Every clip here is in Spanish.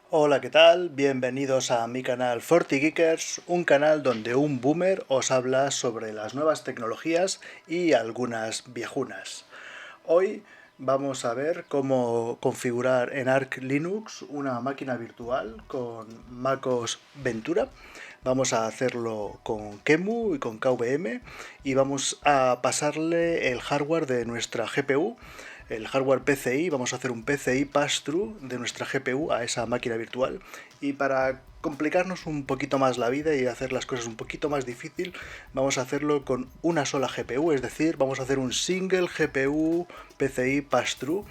Hola, ¿qué tal? Bienvenidos a mi canal FortiGeekers, un canal donde un boomer os habla sobre las nuevas tecnologías y algunas viejunas. Hoy vamos a ver cómo configurar en Arch Linux una máquina virtual con MacOS Ventura. Vamos a hacerlo con QEMU y con KVM y vamos a pasarle el hardware de nuestra GPU, el hardware PCI. Vamos a hacer un PCI pass-through de nuestra GPU a esa máquina virtual, y para complicarnos un poquito más la vida y hacer las cosas un poquito más difícil, vamos a hacerlo con una sola GPU, es decir, vamos a hacer un single GPU PCI pass-through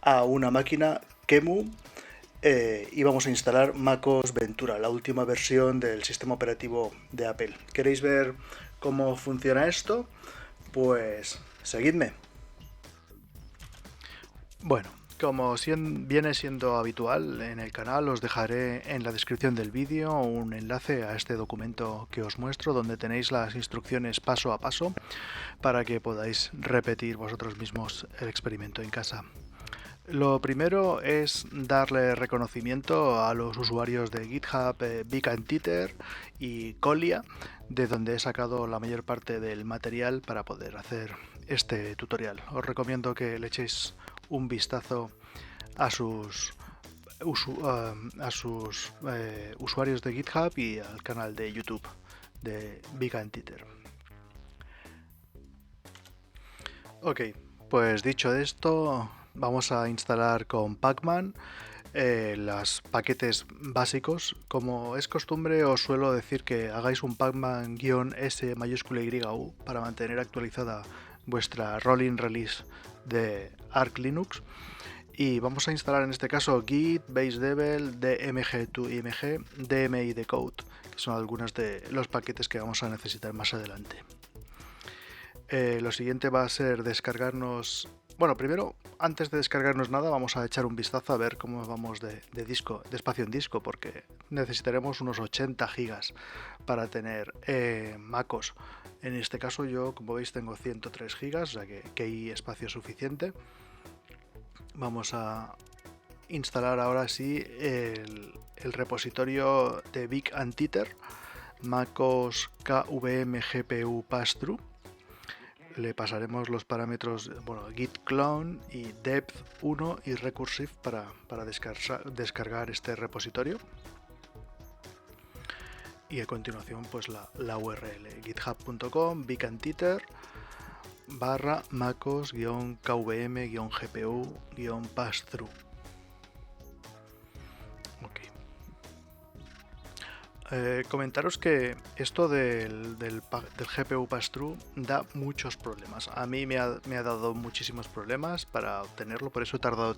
a una máquina QEMU, y vamos a instalar MacOS Ventura, la última versión del sistema operativo de Apple. ¿Queréis ver cómo funciona esto? Pues seguidme. Bueno, como viene siendo habitual en el canal, os dejaré en la descripción del vídeo un enlace a este documento que os muestro, donde tenéis las instrucciones paso a paso para que podáis repetir vosotros mismos el experimento en casa. Lo primero es darle reconocimiento a los usuarios de GitHub, Big Antiter y Colia, de donde he sacado la mayor parte del material para poder hacer este tutorial. Os recomiendo que le echéis un vistazo a sus usuarios de GitHub y al canal de YouTube de Big Antiter. Ok, pues dicho esto, vamos a instalar con Pacman los paquetes básicos. Como es costumbre, os suelo decir que hagáis un pacman-s mayúscula YU para mantener actualizada vuestra rolling release de Arch Linux. Y vamos a instalar en este caso Git, Basedevel, DMG2IMG, DMI Decode, que son algunos de los paquetes que vamos a necesitar más adelante. Lo siguiente va a ser descargarnos. Bueno, primero, antes de descargarnos nada, vamos a echar un vistazo a ver cómo vamos de espacio en disco, porque necesitaremos unos 80 gigas para tener MacOS. En este caso yo, como veis, tengo 103 gigas, o sea que hay espacio suficiente. Vamos a instalar ahora sí el repositorio de Big Antiter, MacOS KVM GPU Pass-Through. Le pasaremos los parámetros, bueno, git clone y depth 1 y recursive para descargar este repositorio. Y a continuación pues la URL github.com bigantiter barra macos-kvm-gpu-passthrough. Comentaros que esto del GPU Pass-Through da muchos problemas. A mí me ha dado muchísimos problemas para obtenerlo, por eso he tardado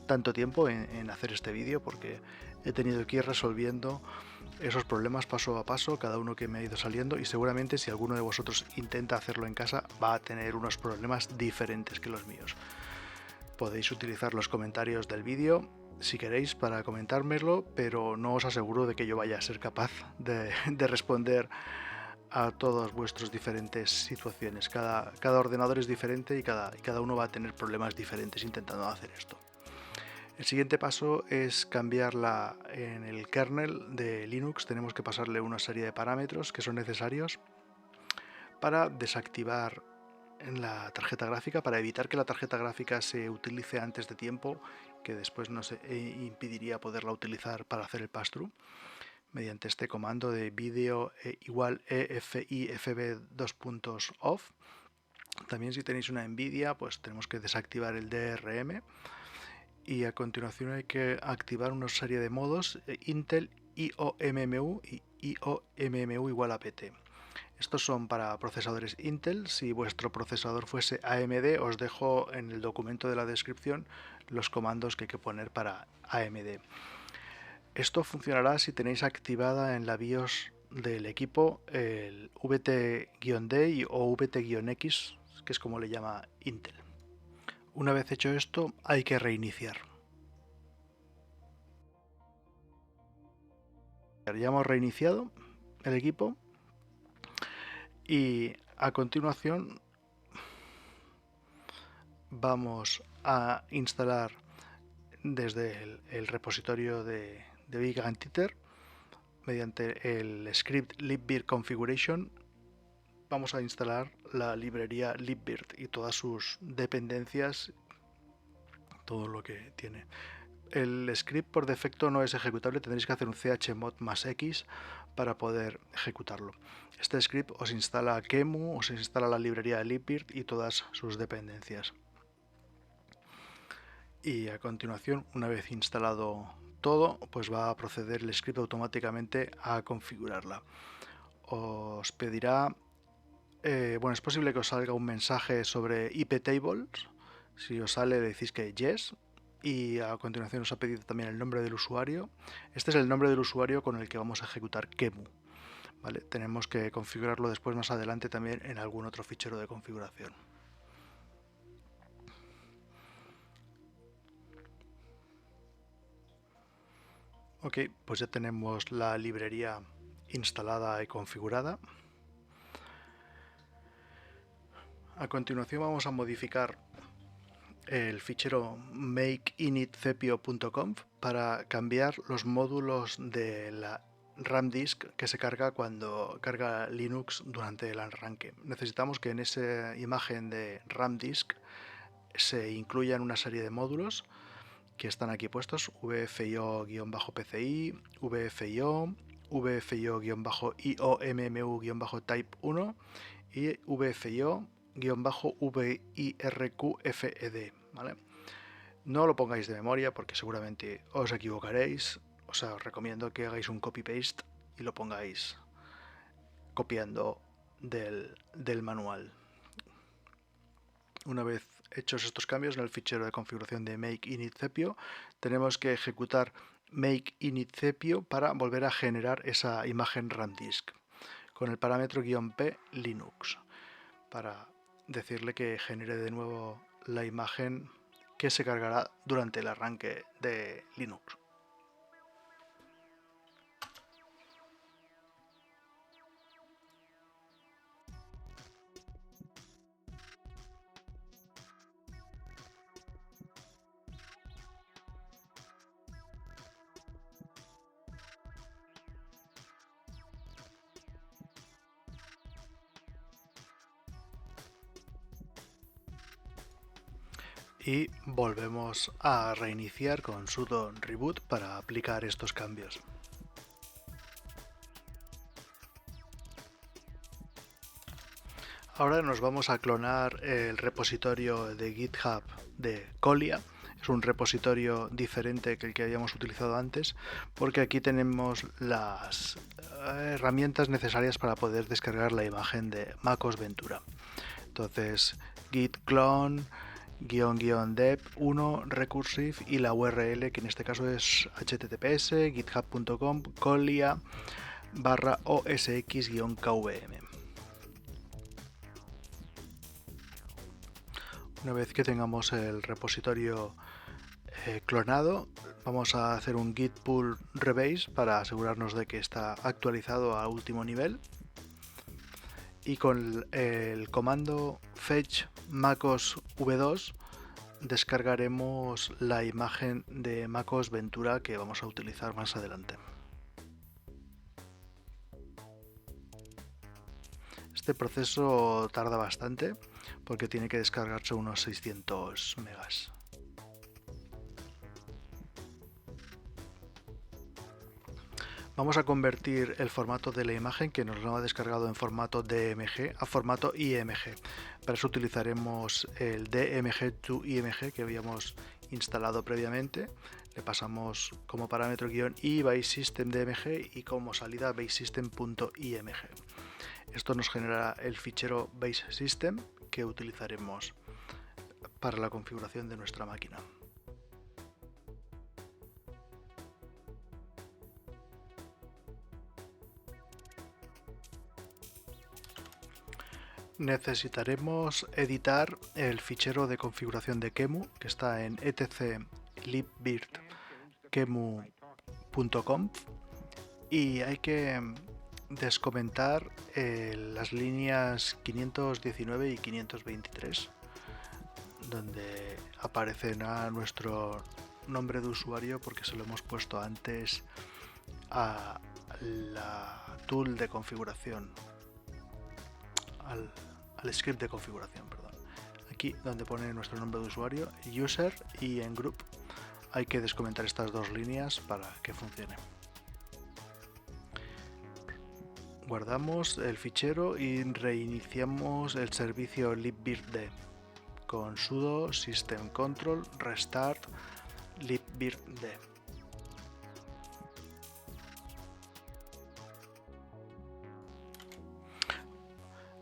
tanto tiempo en hacer este vídeo, porque he tenido que ir resolviendo esos problemas paso a paso, cada uno que me ha ido saliendo, y seguramente si alguno de vosotros intenta hacerlo en casa va a tener unos problemas diferentes que los míos. Podéis utilizar los comentarios del vídeo si queréis para comentármelo, pero no os aseguro de que yo vaya a ser capaz de responder a todas vuestras diferentes situaciones. Cada ordenador es diferente y cada uno va a tener problemas diferentes intentando hacer esto. El siguiente paso es cambiarla en el kernel de Linux. Tenemos que pasarle una serie de parámetros que son necesarios para desactivar en la tarjeta gráfica, para evitar que la tarjeta gráfica se utilice antes de tiempo, que después nos impediría poderla utilizar para hacer el pass-through, mediante este comando de video igual EFIFB off. También si tenéis una NVIDIA, pues tenemos que desactivar el DRM, y a continuación hay que activar una serie de modos Intel IOMMU y IOMMU igual a PT. Estos son para procesadores Intel. Si vuestro procesador fuese AMD, os dejo en el documento de la descripción los comandos que hay que poner para AMD. Esto funcionará si tenéis activada en la BIOS del equipo el VT-D o VT-X, que es como le llama Intel. Una vez hecho esto, hay que reiniciar. Ya hemos reiniciado el equipo y a continuación vamos a instalar desde el repositorio de Big Anteater, mediante el script libvirt configuration, vamos a instalar la librería libvirt y todas sus dependencias, todo lo que tiene. El script por defecto no es ejecutable, tendréis que hacer un chmod más x para poder ejecutarlo. Este script os instala QEMU, os instala la librería de libvirt y todas sus dependencias. Y a continuación, una vez instalado todo, pues va a proceder el script automáticamente a configurarla. Os pedirá, bueno, es posible que os salga un mensaje sobre IP tables. Si os sale, le decís que yes. Y a continuación os ha pedido también el nombre del usuario. Este es el nombre del usuario con el que vamos a ejecutar QEMU. ¿Vale? Tenemos que configurarlo después más adelante también en algún otro fichero de configuración. Ok, pues ya tenemos la librería instalada y configurada. A continuación vamos a modificar el fichero makeinitcepio.conf para cambiar los módulos de la RAM disk que se carga cuando carga Linux durante el arranque. Necesitamos que en esa imagen de RAM disk se incluyan una serie de módulos que están aquí puestos: VFIO-PCI, VFIO, VFIO-IOMMU-Type 1 y VFIO-VIRQFED, ¿vale? No lo pongáis de memoria porque seguramente os equivocaréis. Os recomiendo que hagáis un copy-paste y lo pongáis copiando del manual. Una vez hechos estos cambios en el fichero de configuración de makeinitcepio, tenemos que ejecutar makeinitcepio para volver a generar esa imagen RAM disk con el parámetro -p linux para decirle que genere de nuevo la imagen que se cargará durante el arranque de Linux. Y volvemos a reiniciar con sudo reboot para aplicar estos cambios. Ahora nos vamos a clonar el repositorio de GitHub de Colia. Es un repositorio diferente que el que habíamos utilizado antes, porque aquí tenemos las herramientas necesarias para poder descargar la imagen de MacOS Ventura. Entonces, git clone --dev 1 recursive y la URL, que en este caso es https github.com colia/osx-kvm. Una vez que tengamos el repositorio clonado, vamos a hacer un git pull rebase para asegurarnos de que está actualizado a último nivel. Y con el comando fetch macOS v2 descargaremos la imagen de MacOS Ventura que vamos a utilizar más adelante. Este proceso tarda bastante porque tiene que descargarse unos 600 megas. Vamos a convertir el formato de la imagen que nos lo ha descargado en formato DMG a formato IMG. Para eso utilizaremos el DMG to IMG que habíamos instalado previamente. Le pasamos como parámetro -i basesystem DMG y como salida basesystem.img. Esto nos generará el fichero basesystem que utilizaremos para la configuración de nuestra máquina. Necesitaremos editar el fichero de configuración de QEMU que está en etc libvirt qemu.conf y hay que descomentar las líneas 519 y 523 donde aparecen a nuestro nombre de usuario porque se lo hemos puesto antes a la tool de configuración, al script de configuración, perdón. Aquí donde pone nuestro nombre de usuario, user, y en group hay que descomentar estas dos líneas para que funcione. Guardamos el fichero y reiniciamos el servicio libvirt con sudo systemcontrol restart libvirt.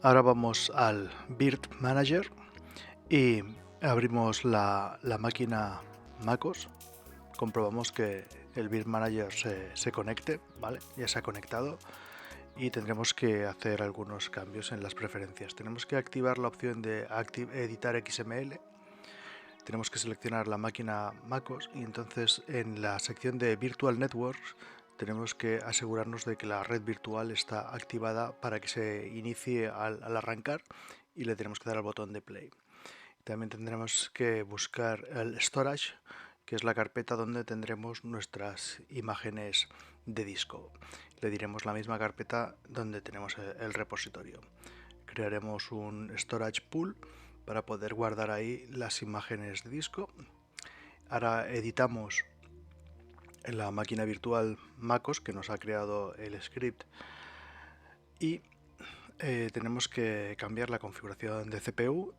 Ahora vamos al Virt Manager y abrimos la máquina MacOS. Comprobamos que el Virt Manager se conecte, ¿vale? Ya se ha conectado y tendremos que hacer algunos cambios en las preferencias. Tenemos que activar la opción de editar XML. Tenemos que seleccionar la máquina MacOS y entonces en la sección de Virtual Networks tenemos que asegurarnos de que la red virtual está activada para que se inicie al arrancar y le tenemos que dar al botón de play. También tendremos que buscar el storage, que es la carpeta donde tendremos nuestras imágenes de disco. Le diremos la misma carpeta donde tenemos el repositorio. Crearemos un storage pool para poder guardar ahí las imágenes de disco. Ahora editamos en la máquina virtual MacOS que nos ha creado el script y tenemos que cambiar la configuración de CPU.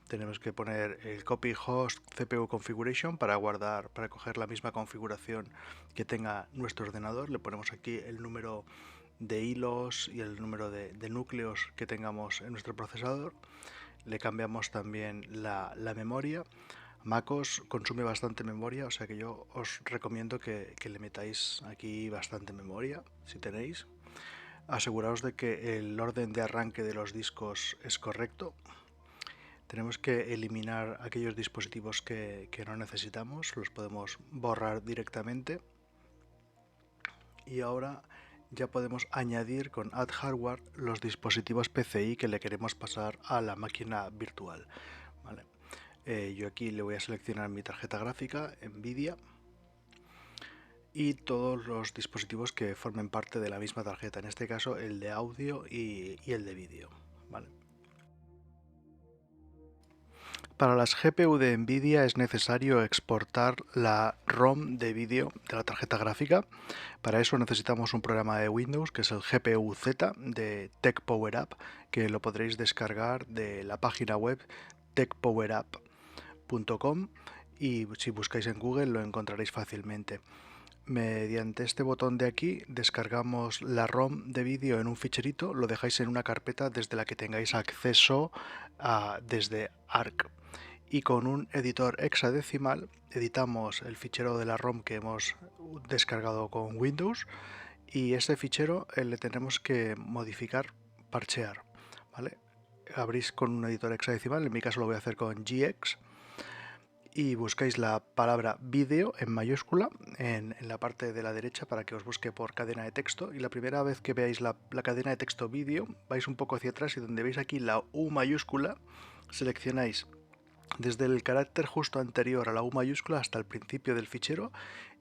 Tenemos que poner el copy host CPU configuration para guardar, para coger la misma configuración que tenga nuestro ordenador. Le ponemos aquí el número de hilos y el número de núcleos que tengamos en nuestro procesador. Le cambiamos también la memoria. MacOS consume bastante memoria, o sea que yo os recomiendo que le metáis aquí bastante memoria, si tenéis. Aseguraos de que el orden de arranque de los discos es correcto. Tenemos que eliminar aquellos dispositivos que no necesitamos, los podemos borrar directamente. Y ahora ya podemos añadir con Add Hardware los dispositivos PCI que le queremos pasar a la máquina virtual. ¿Vale? Yo aquí le voy a seleccionar mi tarjeta gráfica, Nvidia, y todos los dispositivos que formen parte de la misma tarjeta, en este caso el de audio y el de vídeo. ¿Vale? Para las GPU de Nvidia es necesario exportar la ROM de vídeo de la tarjeta gráfica. Para eso necesitamos un programa de Windows que es el GPU-Z de TechPowerUp, que lo podréis descargar de la página web techpowerup.com y si buscáis en Google lo encontraréis fácilmente. Mediante este botón de aquí descargamos la ROM de vídeo en un ficherito, lo dejáis en una carpeta desde la que tengáis acceso desde ARC. Y con un editor hexadecimal editamos el fichero de la ROM que hemos descargado con Windows y ese fichero le tenemos que modificar, parchear, ¿vale? Abrís con un editor hexadecimal, en mi caso lo voy a hacer con GX, y buscáis la palabra vídeo en mayúscula en la parte de la derecha para que os busque por cadena de texto, y la primera vez que veáis la cadena de texto vídeo vais un poco hacia atrás y donde veis aquí la U mayúscula seleccionáis desde el carácter justo anterior a la U mayúscula hasta el principio del fichero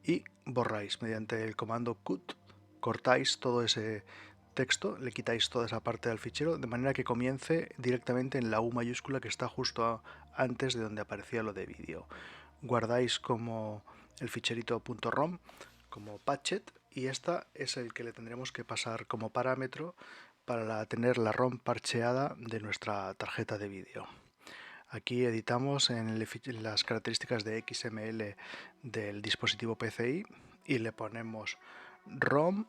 y borráis mediante el comando cut, cortáis todo ese texto, le quitáis toda esa parte del fichero de manera que comience directamente en la U mayúscula que está justo antes de donde aparecía lo de vídeo. Guardáis como el ficherito .rom como patchet y esta es el que le tendremos que pasar como parámetro para tener la ROM parcheada de nuestra tarjeta de vídeo. Aquí editamos en las características de XML del dispositivo PCI y le ponemos ROM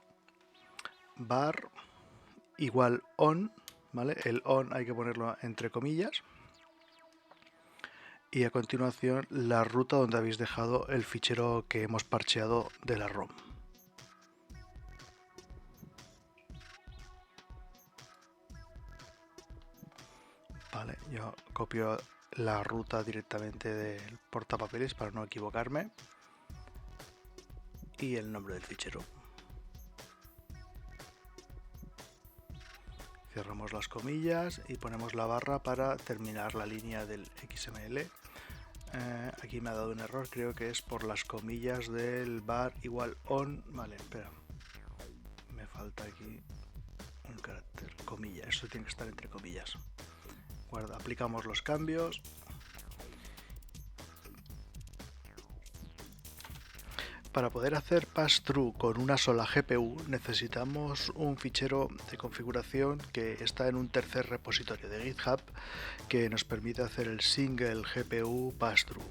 var igual on, ¿vale? El on hay que ponerlo entre comillas. Y a continuación la ruta donde habéis dejado el fichero que hemos parcheado de la ROM. Vale, yo copio la ruta directamente del portapapeles para no equivocarme y el nombre del fichero. Cerramos las comillas y ponemos la barra para terminar la línea del XML. Aquí me ha dado un error, creo que es por las comillas del var igual on. Vale, espera. Me falta aquí un carácter, comilla. Eso tiene que estar entre comillas. Guarda, aplicamos los cambios. Para poder hacer pass-through con una sola GPU necesitamos un fichero de configuración que está en un tercer repositorio de GitHub que nos permite hacer el single GPU pass-through.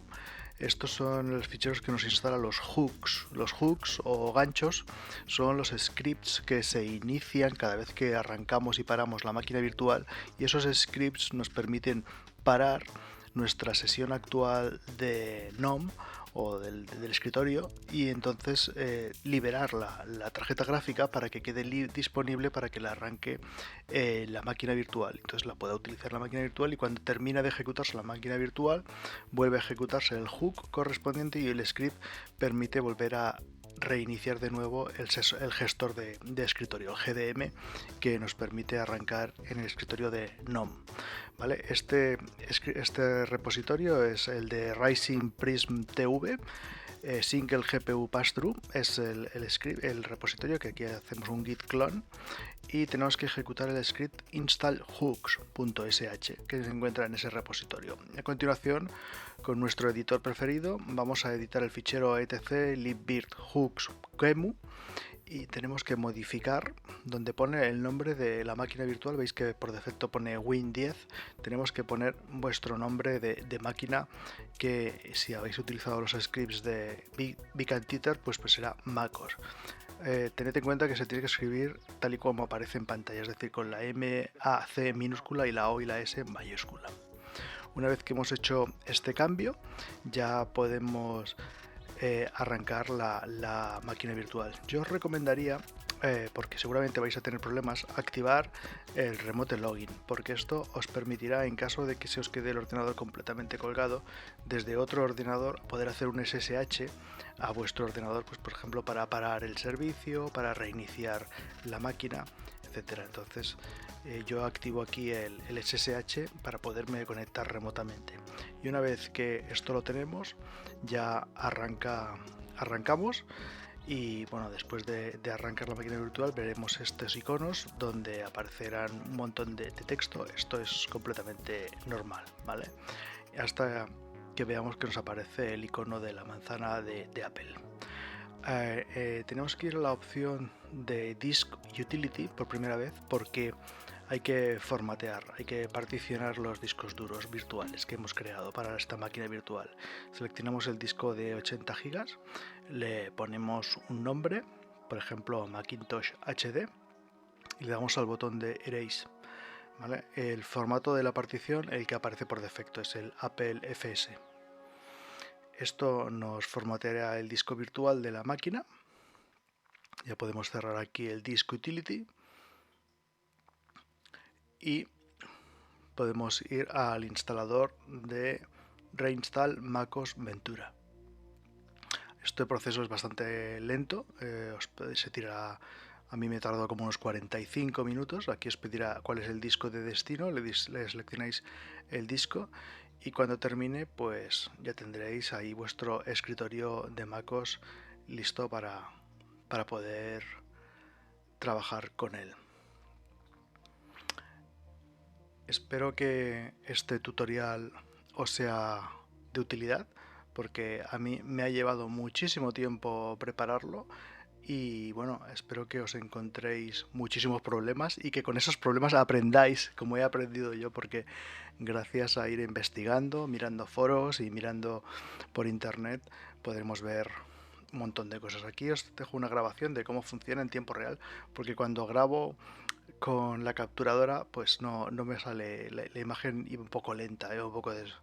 Estos son los ficheros que nos instalan los hooks. Los hooks o ganchos son los scripts que se inician cada vez que arrancamos y paramos la máquina virtual, y esos scripts nos permiten parar nuestra sesión actual de GNOME o del escritorio y entonces liberar la tarjeta gráfica para que quede disponible para que la arranque la máquina virtual. Entonces la pueda utilizar la máquina virtual, y cuando termina de ejecutarse la máquina virtual vuelve a ejecutarse el hook correspondiente y el script permite volver a reiniciar de nuevo el gestor de escritorio, el GDM, que nos permite arrancar en el escritorio de GNOME. ¿Vale? Este repositorio es el de Rising Prism TV. Single GPU Pass-Through es el repositorio, que aquí hacemos un git clone y tenemos que ejecutar el script install-hooks.sh que se encuentra en ese repositorio. A continuación, con nuestro editor preferido, vamos a editar el fichero etc libvirt-hooks.qemu y tenemos que modificar donde pone el nombre de la máquina virtual. Veis que por defecto pone Win10. Tenemos que poner vuestro nombre de máquina, que si habéis utilizado los scripts de Big and Titer, pues será MacOS. Tened en cuenta que se tiene que escribir tal y como aparece en pantalla, es decir, con la M, A, C minúscula y la O y la S mayúscula. Una vez que hemos hecho este cambio, ya podemos arrancar la máquina virtual. Yo os recomendaría, porque seguramente vais a tener problemas, activar el remote login, porque esto os permitirá, en caso de que se os quede el ordenador completamente colgado, desde otro ordenador poder hacer un SSH a vuestro ordenador, pues por ejemplo para parar el servicio, para reiniciar la máquina, etcétera. Entonces yo activo aquí el SSH para poderme conectar remotamente, y una vez que esto lo tenemos ya arrancamos. Y bueno, después de arrancar la máquina virtual veremos estos iconos donde aparecerán un montón de texto. Esto es completamente normal, ¿vale? Hasta que veamos que nos aparece el icono de la manzana de Apple. Tenemos que ir a la opción de Disk Utility por primera vez, porque hay que formatear, hay que particionar los discos duros virtuales que hemos creado para esta máquina virtual. Seleccionamos el disco de 80 GB, le ponemos un nombre, por ejemplo Macintosh HD, y le damos al botón de Erase. ¿Vale? El formato de la partición, el que aparece por defecto, es el Apple FS. Esto nos formateará el disco virtual de la máquina. Ya podemos cerrar aquí el Disk Utility y podemos ir al instalador de Reinstall MacOS Ventura. Este proceso es bastante lento, se tirará, a mí me tardó como unos 45 minutos. Aquí os pedirá cuál es el disco de destino, le seleccionáis el disco y cuando termine pues ya tendréis ahí vuestro escritorio de MacOS listo para poder trabajar con él. Espero que este tutorial os sea de utilidad, porque a mí me ha llevado muchísimo tiempo prepararlo y bueno, espero que os encontréis muchísimos problemas y que con esos problemas aprendáis como he aprendido yo, porque gracias a ir investigando, mirando foros y mirando por internet podremos ver un montón de cosas. Aquí os dejo una grabación de cómo funciona en tiempo real, porque cuando grabo con la capturadora pues no me sale la imagen, iba un poco lenta, un poco de eso.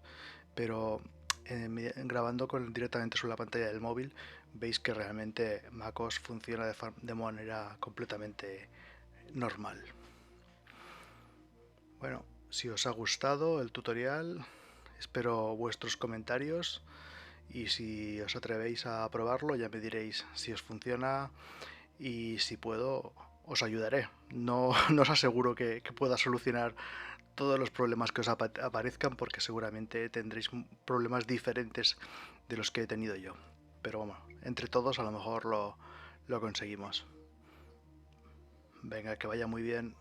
Pero grabando directamente sobre la pantalla del móvil veis que realmente MacOS funciona de manera completamente normal. Bueno, si os ha gustado el tutorial, espero vuestros comentarios y si os atrevéis a probarlo ya me diréis si os funciona, y si puedo os ayudaré. No os aseguro que pueda solucionar todos los problemas que os aparezcan, porque seguramente tendréis problemas diferentes de los que he tenido yo. Pero bueno, entre todos a lo mejor lo conseguimos. Venga, que vaya muy bien.